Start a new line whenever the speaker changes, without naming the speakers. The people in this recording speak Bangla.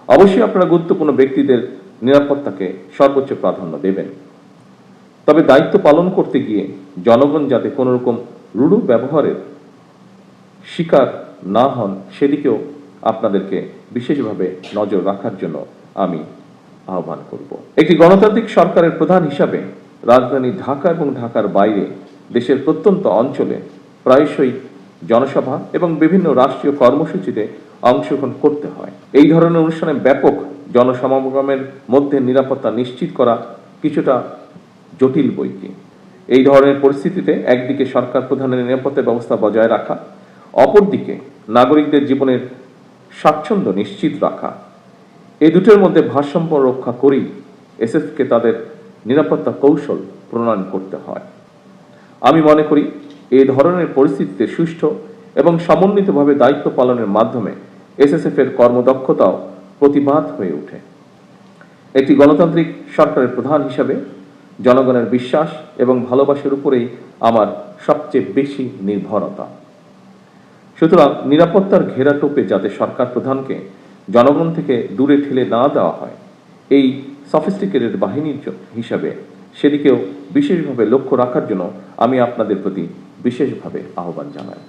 অবশ্যই আপনারা গুরুত্বপূর্ণ ব্যক্তিদের নিরাপত্তাকে সর্বোচ্চ প্রাধান্য দেবেন। তবে দায়িত্ব পালন করতে গিয়ে জনগণ যাতে কোনো রকম রূঢ় ব্যবহারের শিকার না হন সেদিকেও আপনাদেরকে বিশেষভাবে নজর রাখার জন্য আমি আহ্বান করব। একটি গণতান্ত্রিক সরকারের প্রধান হিসাবে রাজধানী ঢাকা এবং ঢাকার বাইরে দেশের প্রত্যন্ত অঞ্চলে প্রায়শই জনসভা এবং বিভিন্ন রাষ্ট্রীয় কর্মসূচিতে অংশগ্রহণ করতে হয়। এই ধরনের অনুষ্ঠানে ব্যাপক জনসমাগমের মধ্যে নিরাপত্তা নিশ্চিত করা কিছুটা জটিল বৈকি। এই ধরনের পরিস্থিতিতে একদিকে সরকার প্রধানের নিরাপত্তা ব্যবস্থা বজায় রাখা, অপরদিকে নাগরিকদের জীবনের স্বাচ্ছন্দ্য নিশ্চিত রাখা, এই দুটোর মধ্যে ভারসাম্য রক্ষা করেই এসএফকে তাদের নিরাপত্তা কৌশল প্রণয়ন করতে হয়। আমি মনে করি এই ধরনের পরিস্থিতিতে সুষ্ঠু এবং সমন্বিতভাবে দায়িত্ব পালনের মাধ্যমে এসএসএফ এর কর্মদক্ষতাও প্রতিবাদ হয়ে ওঠে। একটি গণতান্ত্রিক সরকারের প্রধান হিসাবে জনগণের বিশ্বাস এবং ভালোবাসার উপরেই আমার সবচেয়ে বেশি নির্ভরতা। সুতরাং নিরাপত্তার ঘেরাটোপে যাতে সরকার প্রধানকে জনগণ থেকে দূরে ঠেলে না দেওয়া হয়, এই সফিস্টিকেটেড বাহিনীর হিসাবে সেদিকেও বিশেষভাবে লক্ষ্য রাখার জন্য আমি আপনাদের প্রতি বিশেষভাবে আহ্বান জানাই।